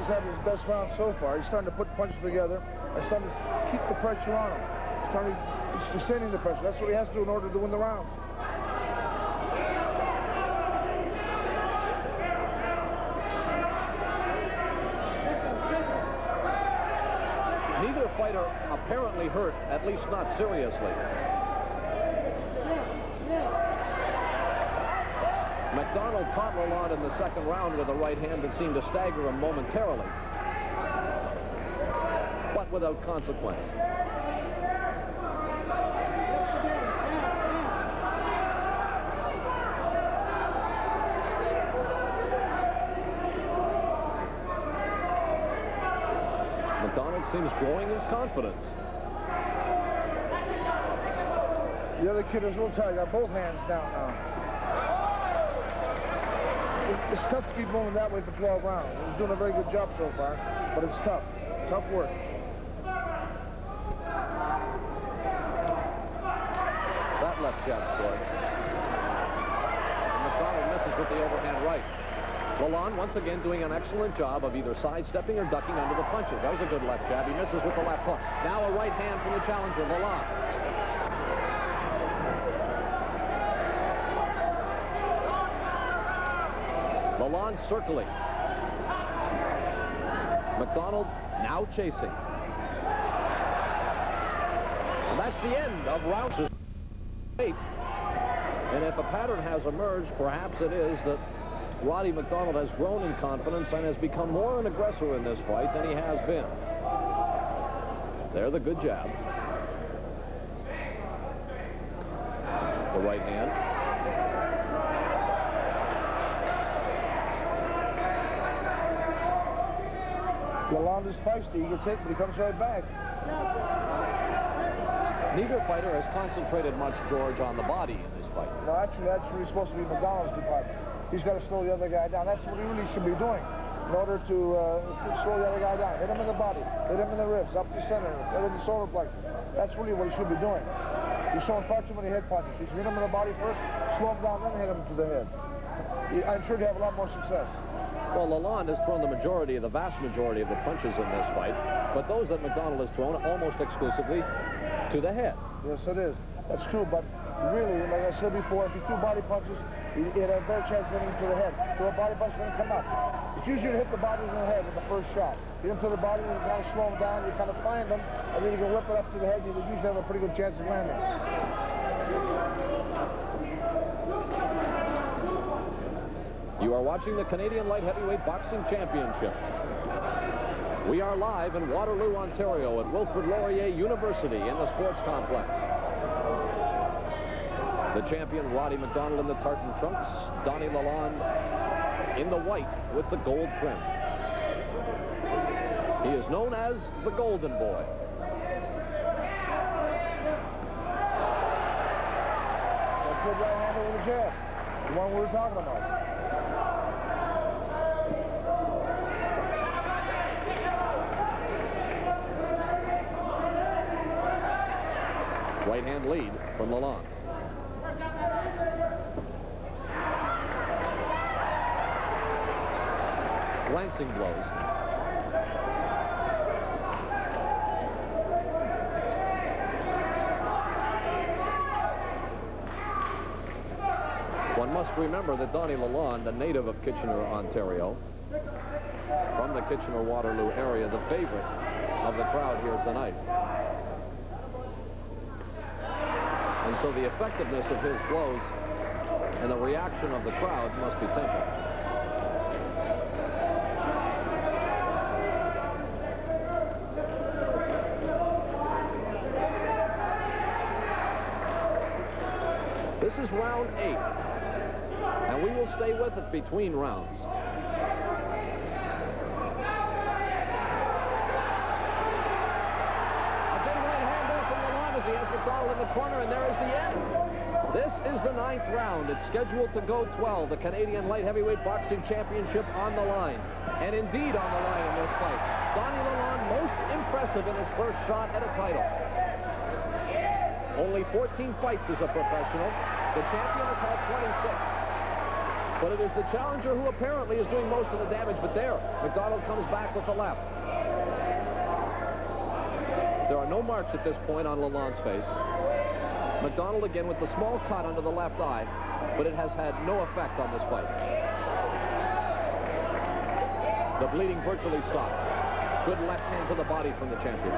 he's had his best round so far. He's starting to put punches together. He's starting to keep the pressure on him. He's descending the pressure. That's what he has to do in order to win the round. Neither fighter apparently hurt, at least not seriously. MacDonald caught Lalonde in the second round with a right hand that seemed to stagger him momentarily, but without consequence. MacDonald seems growing in confidence. The other kid is a little tired. Got both hands down now. It's tough to keep moving that way for 12 rounds. He's doing a very good job so far, but it's tough. Tough work. That left jab scored. MacDonald misses with the overhand right. Lalonde once again doing an excellent job of either sidestepping or ducking under the punches. That was a good left jab. He misses with the left hook. Now a right hand from the challenger, Lalonde. Lalonde circling. MacDonald now chasing. And that's the end of round 8. And if a pattern has emerged, perhaps it is that Roddy MacDonald has grown in confidence and has become more an aggressor in this fight than he has been. There, the good jab. The right hand. Lalonde is feisty. He gets hit, but he comes right back. Neither fighter has concentrated much, George, on the body in this fight. No, actually, that's really supposed to be MacDonald's department. He's got to slow the other guy down. That's what he really should be doing in order to slow the other guy down. Hit him in the body, hit him in the ribs, up the center, hit him in the solar plexus. That's really what he should be doing. He's showing far too many head punches. He should hit him in the body first, slow him down, then hit him to the head. I'm sure he'll have a lot more success. Well, Lalonde has thrown the vast majority of the punches in this fight, but those that MacDonald has thrown almost exclusively to the head. Yes, it is. That's true, but really, like I said before, if you threw body punches, you had a better chance of hitting to the head. Throw a body punch, then come up. It's usually to hit the body in the head with the first shot. Hit him to the body, and you kind of slow him down, you kind of find him, and then you can whip it up to the head, and you usually have a pretty good chance of landing. You are watching the Canadian Light Heavyweight Boxing Championship. We are live in Waterloo, Ontario at Wilfrid Laurier University in the Sports Complex. The champion, Roddy MacDonald, in the tartan trunks. Donny Lalonde in the white with the gold trim. He is known as the Golden Boy. That's good right hand over the jab. The one we were talking about. Right hand lead from Lalonde. Glancing blows. One must remember that Donny Lalonde, a native of Kitchener, Ontario, from the Kitchener-Waterloo area, the favorite of the crowd here tonight. And so the effectiveness of his blows and the reaction of the crowd must be tempered. This is round 8, and we will stay with it between rounds. He has MacDonald in the corner, and there is the end. This is the 9th round. It's scheduled to go 12. The Canadian Light Heavyweight Boxing Championship on the line. And indeed on the line in this fight. Donny Lalonde most impressive in his first shot at a title. Only 14 fights as a professional. The champion has had 26. But it is the challenger who apparently is doing most of the damage. But there, MacDonald comes back with the left. There are no marks at this point on Lalonde's face. MacDonald again with the small cut under the left eye, but it has had no effect on this fight. The bleeding virtually stopped. Good left hand to the body from the champion.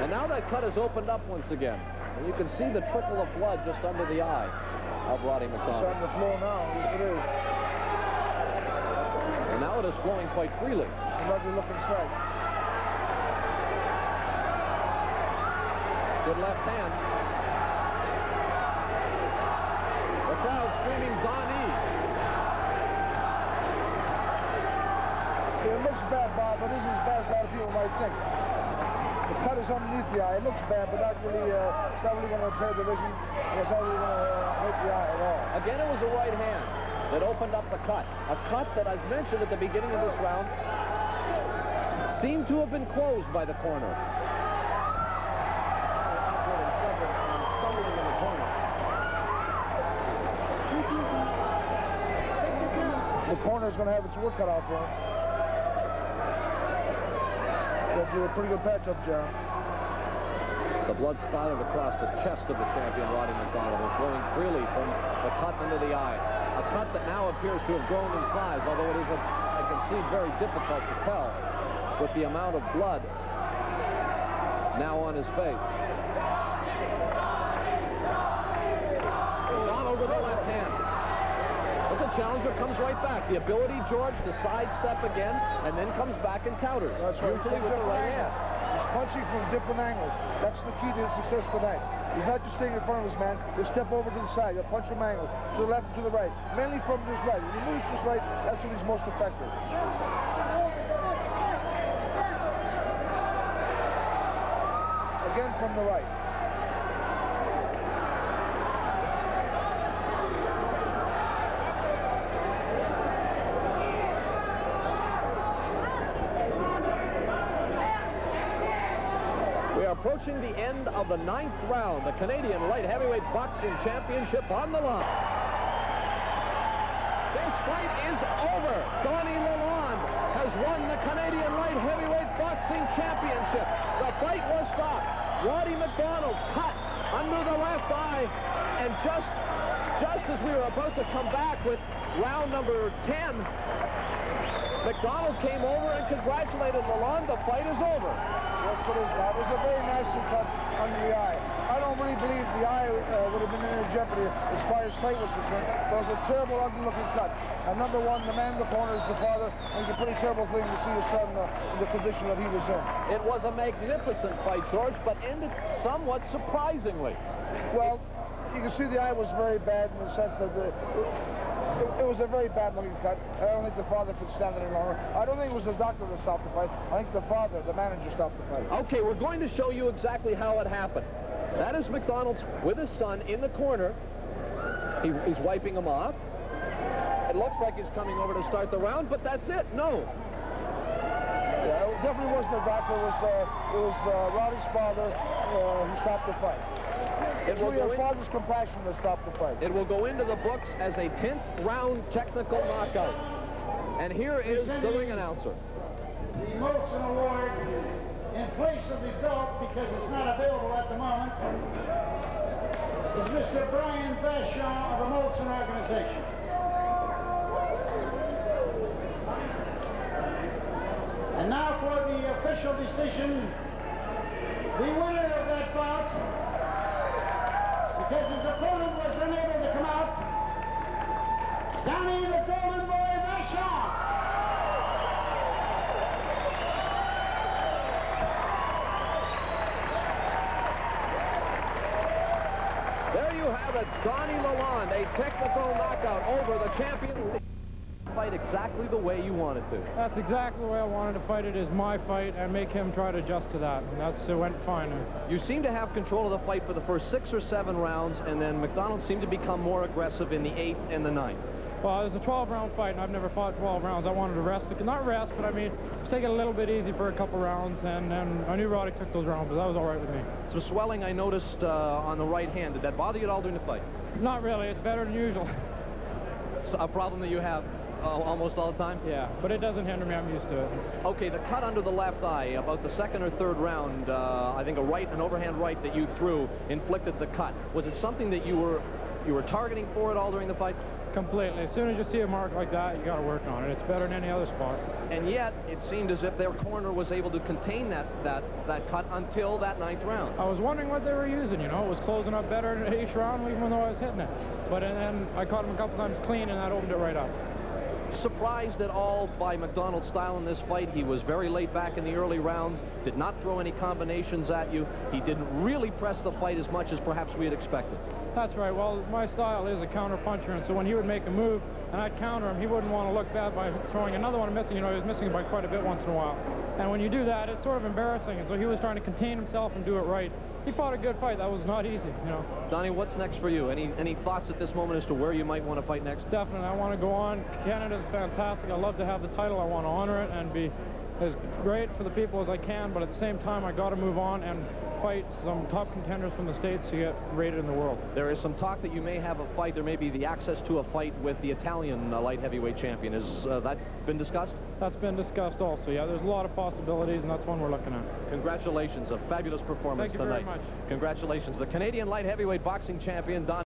And now that cut is opened up once again. And you can see the trickle of blood just under the eye of Roddy MacDonald. It's on the floor now. Yes, it is. And now it is flowing quite freely. Another looking strike. Good left hand. The crowd screaming Donny. It looks bad, Bob, but isn't as bad as a lot of people might think. The cut is underneath the eye. It looks bad, but not really, it's not really going to repair the vision. It's not really going to hurt the eye at all. Again, it was a right hand that opened up the cut. A cut that, as mentioned at the beginning of this round, seemed to have been closed by the corner. Awkward and stubborn and stumbling in the corner. The corner is going to have its work cut out for him. They'll do a pretty good patch-up, John. The blood splattered across the chest of the champion, Roddy MacDonald, and flowing freely from the cut under the eye. A cut that now appears to have grown in size, although it is, I can see, very difficult to tell with the amount of blood now on his face. MacDonald with the left hand. But the challenger comes right back. The ability, George, to sidestep again and then comes back and counters. That's right. Usually with the right hand. He's punching from different angles. That's the key to his success tonight. He's not just staying in front of his man. He'll step over to the side. He'll punch from angles, to the left and to the right. Mainly from his right. When he moves to his right, that's when he's most effective. Again from the right. Approaching the end of the 9th round, the Canadian light heavyweight boxing championship on the line. This fight is over. Donny Lalonde has won the Canadian light heavyweight boxing championship. The fight was stopped. Roddy MacDonald cut under the left eye, and just as we were about to come back with round number 10, MacDonald came over and congratulated Lalonde. The fight is over. Yes, it is, Bob. It was a very nicely cut under the eye. I don't really believe the eye would have been in any jeopardy as far as sight was concerned. It was a terrible, ugly-looking cut. And number one, the man in the corner is the father, and it's a pretty terrible thing to see his son in the condition that he was in. It was a magnificent fight, George, but ended somewhat surprisingly. Well, you can see the eye was very bad in the sense that it was a very bad-looking cut. I don't think the father could stand it any longer. I don't think it was the doctor that stopped the fight. I think the father, the manager, stopped the fight. Okay, we're going to show you exactly how it happened. That is MacDonald's with his son in the corner. He's wiping him off. It looks like he's coming over to start the round, but that's it. No. Yeah, it definitely wasn't the doctor. It was Roddy's father who stopped the fight. It will go father's compassion to stop the fight. It will go into the books as a 10th round technical knockout. And here is the ring announcer. The Molson Award in place of the belt, because it's not available at the moment, is Mr. Brian Vachon of the Molson organization. And now for the official decision, the winner of that bout, because his opponent was unable to come out, Donny the Golden Boy Vachon. There you have it, Donny Lalonde, a technical knockout over the champion. Fight exactly the way you wanted to. That's exactly the way I wanted to fight it. Is my fight, and make him try to adjust to that. And it went fine. You seem to have control of the fight for the first 6 or 7 rounds, and then MacDonald seemed to become more aggressive in the 8th and the 9th. Well, it was a 12-round fight, and I've never fought 12 rounds. I wanted to rest, not rest, but I mean, just take it a little bit easy for a couple rounds, and I knew Roddy took those rounds, but that was all right with me. Some swelling I noticed on the right hand. Did that bother you at all during the fight? Not really. It's better than usual. It's a problem that you have almost all the time? Yeah, but it doesn't hinder me. I'm used to it. Okay, the cut under the left eye, about the second or third round, I think an overhand right that you threw inflicted the cut. Was it something that you were targeting for at all during the fight? Completely. As soon as you see a mark like that, you got to work on it. It's better than any other spot. And yet, it seemed as if their corner was able to contain that cut until that 9th round. I was wondering what they were using, you know. It was closing up better in each round, even though I was hitting it. But then I caught him a couple times clean, and that opened it right up. Surprised at all by MacDonald's style in this fight? He was very laid back in the early rounds, did not throw any combinations at you. He didn't really press the fight as much as perhaps we had expected. That's right. Well, my style is a counter puncher, and so when he would make a move and I'd counter him, he wouldn't want to look bad by throwing another one and missing. You know, he was missing by quite a bit once in a while. And when you do that, it's sort of embarrassing, and so he was trying to contain himself and do it right. He fought a good fight. That was not easy, you know. Donny, what's next for you? Any thoughts at this moment as to where you might want to fight next? Definitely. I want to go on. Canada's fantastic. I love to have the title. I want to honor it and be as great for the people as I can, but at the same time, I got to move on and fight some top contenders from the States to get rated in the world. There is some talk that you may have a fight. There may be the access to a fight with the Italian light heavyweight champion. Has that been discussed? That's been discussed also, yeah. There's a lot of possibilities, and that's one we're looking at. Congratulations. A fabulous performance tonight. Thank you very much. Congratulations. The Canadian light heavyweight boxing champion, Donny